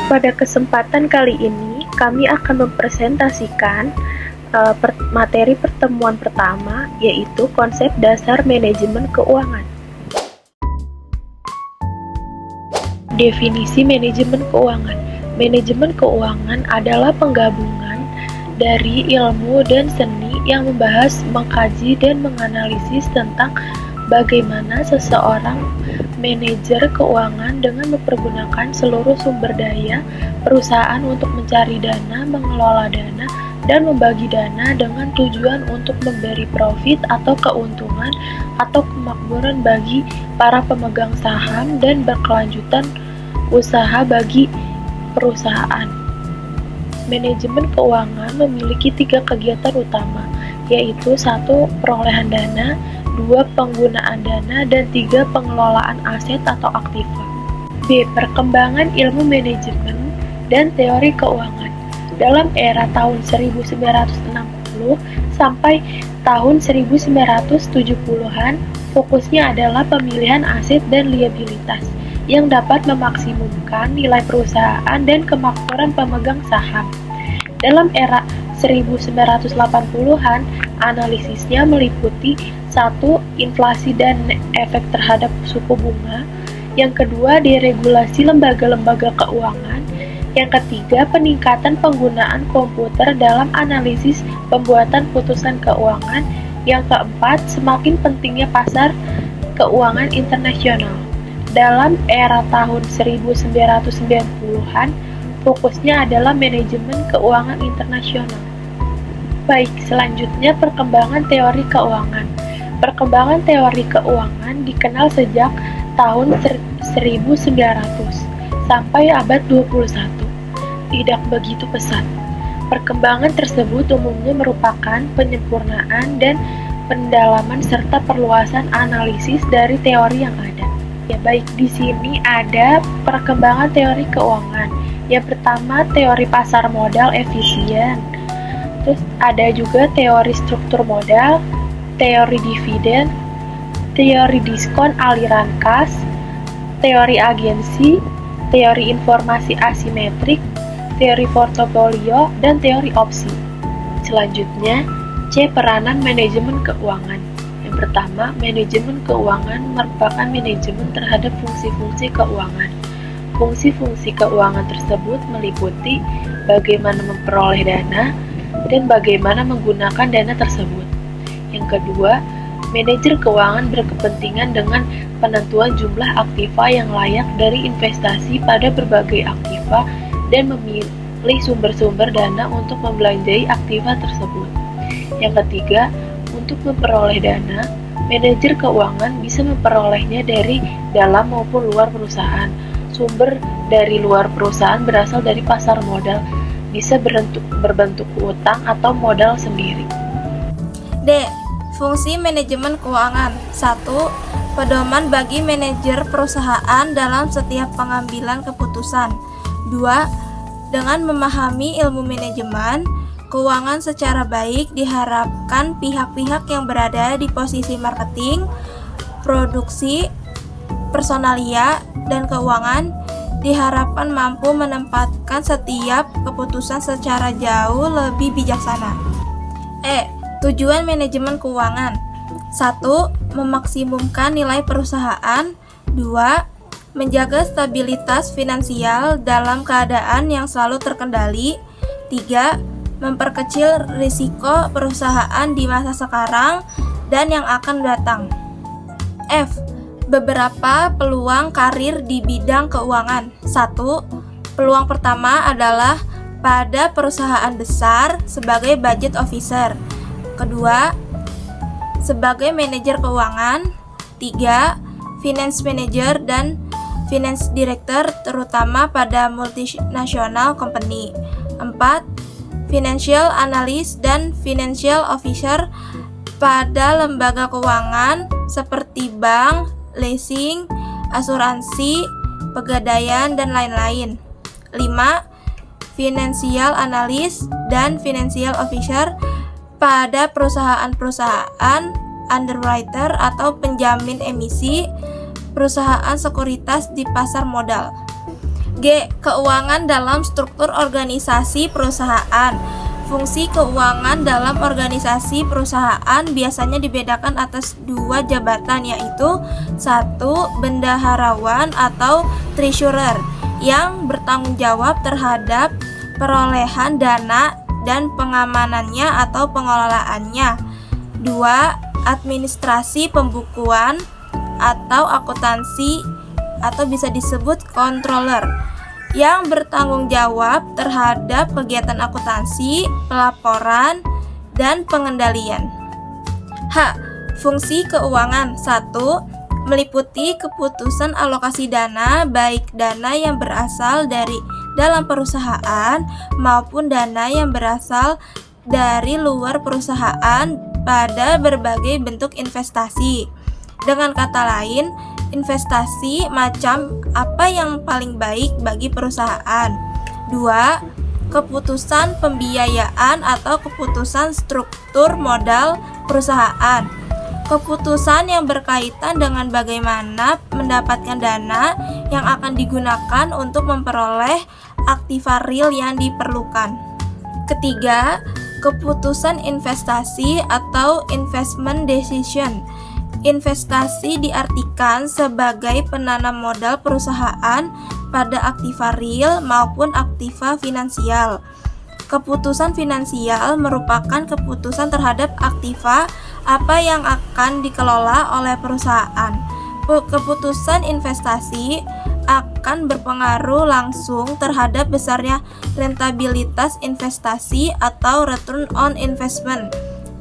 Pada kesempatan kali ini, kami akan mempresentasikan materi pertemuan pertama, yaitu konsep dasar manajemen keuangan. Definisi manajemen keuangan. Manajemen keuangan adalah penggabungan dari ilmu dan seni yang membahas, mengkaji, dan menganalisis tentang bagaimana seseorang manajer keuangan dengan mempergunakan seluruh sumber daya perusahaan untuk mencari dana, mengelola dana, dan membagi dana dengan tujuan untuk memberi profit atau keuntungan atau kemakmuran bagi para pemegang saham dan berkelanjutan usaha bagi perusahaan. Manajemen keuangan memiliki 3 kegiatan utama, yaitu 1. Perolehan dana, 2. Penggunaan dana, dan 3. Pengelolaan aset atau aktiva. B. Perkembangan ilmu manajemen dan teori keuangan. Dalam era tahun 1960 sampai tahun 1970-an, fokusnya adalah pemilihan aset dan liabilitas yang dapat memaksimumkan nilai perusahaan dan kemakmuran pemegang saham. Dalam era 1980-an, analisisnya meliputi 1. Inflasi dan efek terhadap suku bunga. Yang kedua, deregulasi lembaga-lembaga keuangan. Yang ketiga, peningkatan penggunaan komputer dalam analisis pembuatan putusan keuangan. Yang keempat, semakin pentingnya pasar keuangan internasional. Dalam era tahun 1990-an, fokusnya adalah manajemen keuangan internasional. Baik, selanjutnya perkembangan teori keuangan. Perkembangan teori keuangan dikenal sejak tahun 1900 sampai abad 21. Tidak begitu pesat. Perkembangan tersebut umumnya merupakan penyempurnaan dan pendalaman serta perluasan analisis dari teori yang ada. Ya baik, di sini ada perkembangan teori keuangan. Yang pertama, teori pasar modal efisien. Terus ada juga teori struktur modal, teori dividen, teori diskon aliran kas, teori agensi, teori informasi asimetrik, teori portofolio, dan teori opsi. Selanjutnya, C. Peranan manajemen keuangan. Yang pertama, manajemen keuangan merupakan manajemen terhadap fungsi-fungsi keuangan. Fungsi-fungsi keuangan tersebut meliputi bagaimana memperoleh dana dan bagaimana menggunakan dana tersebut. Yang kedua, manajer keuangan berkepentingan dengan penentuan jumlah aktiva yang layak dari investasi pada berbagai aktiva dan memilih sumber-sumber dana untuk membelanjai aktiva tersebut. Yang ketiga, untuk memperoleh dana, manajer keuangan bisa memperolehnya dari dalam maupun luar perusahaan. Sumber dari luar perusahaan berasal dari pasar modal, bisa berbentuk utang atau modal sendiri. D. Fungsi manajemen keuangan. 1. Pedoman bagi manajer perusahaan dalam setiap pengambilan keputusan. 2. Dengan memahami ilmu manajemen keuangan secara baik, diharapkan pihak-pihak yang berada di posisi marketing, produksi, personalia, dan keuangan diharapkan mampu menempatkan setiap keputusan secara jauh lebih bijaksana. E. Tujuan manajemen keuangan. 1. Memaksimumkan nilai perusahaan. 2. Menjaga stabilitas finansial dalam keadaan yang selalu terkendali. 3. Memperkecil risiko perusahaan di masa sekarang dan yang akan datang. F. Beberapa peluang karir di bidang keuangan. 1. Peluang pertama adalah pada perusahaan besar sebagai budget officer. Kedua, sebagai manajer keuangan. 3. Finance manager dan finance director terutama pada multinational company. 4. Financial analyst dan financial officer pada lembaga keuangan seperti bank, leasing, asuransi, pegadaian, dan lain-lain. 5. Financial analyst dan financial officer pada perusahaan-perusahaan underwriter atau penjamin emisi, perusahaan sekuritas di pasar modal. G. Keuangan dalam struktur organisasi perusahaan. Fungsi keuangan dalam organisasi perusahaan biasanya dibedakan atas dua jabatan, yaitu 1. Bendaharawan atau treasurer yang bertanggung jawab terhadap perolehan dana dan pengamanannya atau pengelolaannya. 2. Administrasi pembukuan atau akuntansi atau bisa disebut controller yang bertanggung jawab terhadap kegiatan akuntansi, pelaporan, dan pengendalian. H. Fungsi keuangan. 1. Meliputi keputusan alokasi dana, baik dana yang berasal dari dalam perusahaan maupun dana yang berasal dari luar perusahaan pada berbagai bentuk investasi. Dengan kata lain, investasi macam apa yang paling baik bagi perusahaan. 2. Keputusan pembiayaan atau keputusan struktur modal perusahaan. Keputusan yang berkaitan dengan bagaimana mendapatkan dana yang akan digunakan untuk memperoleh aktiva real yang diperlukan. Ketiga, keputusan investasi atau investment decision. Investasi diartikan sebagai penanam modal perusahaan pada aktiva real maupun aktiva finansial. Keputusan finansial merupakan keputusan terhadap aktiva apa yang akan dikelola oleh perusahaan. Keputusan investasi akan berpengaruh langsung terhadap besarnya rentabilitas investasi atau return on investment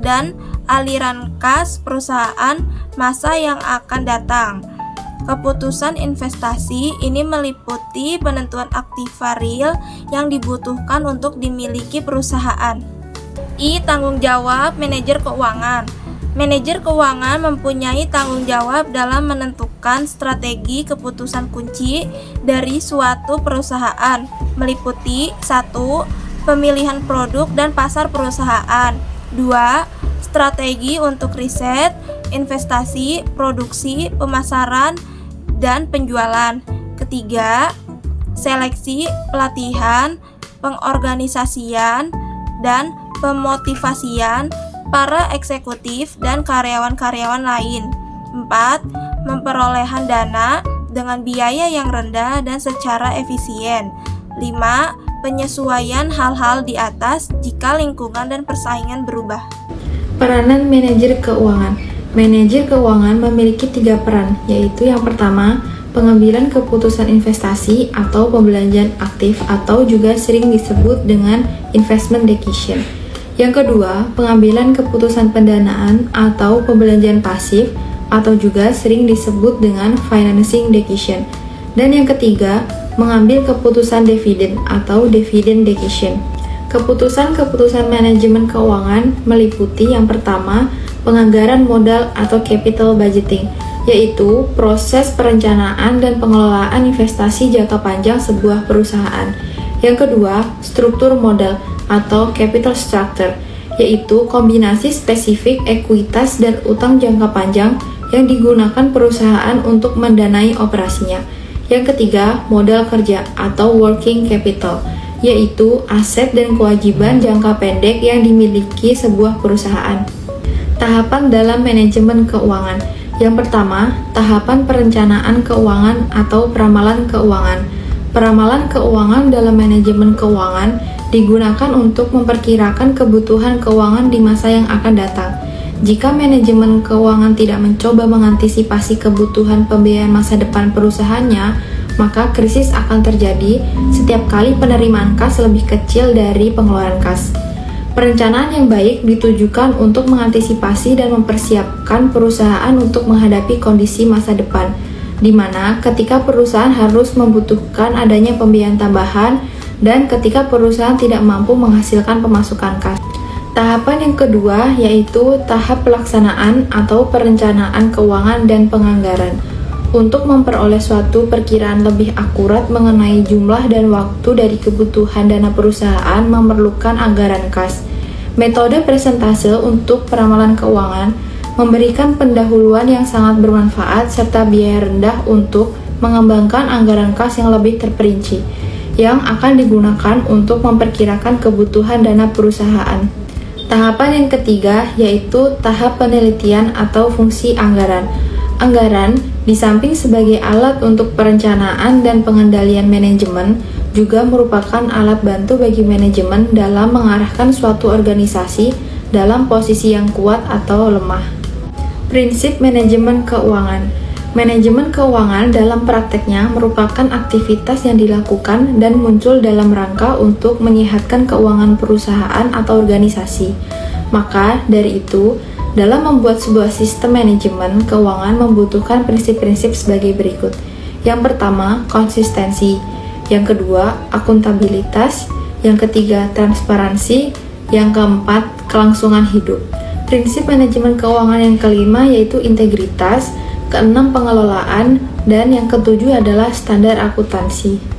dan aliran kas perusahaan masa yang akan datang. Keputusan investasi ini meliputi penentuan aktiva real yang dibutuhkan untuk dimiliki perusahaan. I. Tanggung jawab manajer keuangan. Manajer keuangan mempunyai tanggung jawab dalam menentukan strategi keputusan kunci dari suatu perusahaan, meliputi 1. Pemilihan produk dan pasar perusahaan. 2. Strategi untuk riset, investasi, produksi, pemasaran, dan penjualan. Ketiga, seleksi, pelatihan, pengorganisasian, dan pemotivasian para eksekutif dan karyawan-karyawan lain. 4. Memperolehan dana dengan biaya yang rendah dan secara efisien. 5. Penyesuaian hal-hal di atas jika lingkungan dan persaingan berubah. Peranan manajer keuangan. Manajer keuangan memiliki 3 peran, yaitu yang pertama, pengambilan keputusan investasi atau pembelanjaan aktif atau juga sering disebut dengan investment decision. Yang kedua, pengambilan keputusan pendanaan atau pembelanjaan pasif atau juga sering disebut dengan financing decision. Dan yang ketiga, mengambil keputusan dividen atau dividend decision. Keputusan-keputusan manajemen keuangan meliputi yang pertama, penganggaran modal atau capital budgeting, yaitu proses perencanaan dan pengelolaan investasi jangka panjang sebuah perusahaan. Yang kedua, struktur modal atau capital structure, yaitu kombinasi spesifik ekuitas dan utang jangka panjang yang digunakan perusahaan untuk mendanai operasinya. Yang ketiga, modal kerja atau working capital, yaitu aset dan kewajiban jangka pendek yang dimiliki sebuah perusahaan. Tahapan dalam manajemen keuangan. Yang pertama, tahapan perencanaan keuangan atau peramalan keuangan. Peramalan keuangan dalam manajemen keuangan digunakan untuk memperkirakan kebutuhan keuangan di masa yang akan datang. Jika manajemen keuangan tidak mencoba mengantisipasi kebutuhan pembiayaan masa depan perusahaannya, maka krisis akan terjadi setiap kali penerimaan kas lebih kecil dari pengeluaran kas. Perencanaan yang baik ditujukan untuk mengantisipasi dan mempersiapkan perusahaan untuk menghadapi kondisi masa depan, di mana ketika perusahaan harus membutuhkan adanya pembiayaan tambahan dan ketika perusahaan tidak mampu menghasilkan pemasukan kas. Tahapan yang kedua yaitu tahap pelaksanaan atau perencanaan keuangan dan penganggaran. Untuk memperoleh suatu perkiraan lebih akurat mengenai jumlah dan waktu dari kebutuhan dana perusahaan memerlukan anggaran kas. Metode presentase untuk peramalan keuangan memberikan pendahuluan yang sangat bermanfaat serta biaya rendah untuk mengembangkan anggaran kas yang lebih terperinci, yang akan digunakan untuk memperkirakan kebutuhan dana perusahaan. Tahapan yang ketiga yaitu tahap penelitian atau fungsi anggaran. Anggaran, di samping sebagai alat untuk perencanaan dan pengendalian manajemen, juga merupakan alat bantu bagi manajemen dalam mengarahkan suatu organisasi dalam posisi yang kuat atau lemah. Prinsip manajemen keuangan. Manajemen keuangan dalam prakteknya merupakan aktivitas yang dilakukan dan muncul dalam rangka untuk menyehatkan keuangan perusahaan atau organisasi. Maka dari itu, dalam membuat sebuah sistem manajemen keuangan membutuhkan prinsip-prinsip sebagai berikut. Yang pertama, konsistensi. Yang kedua, akuntabilitas. Yang ketiga, transparansi. Yang keempat, kelangsungan hidup. Prinsip manajemen keuangan yang kelima yaitu integritas. Keenam, pengelolaan. Dan yang ketujuh adalah standar akuntansi.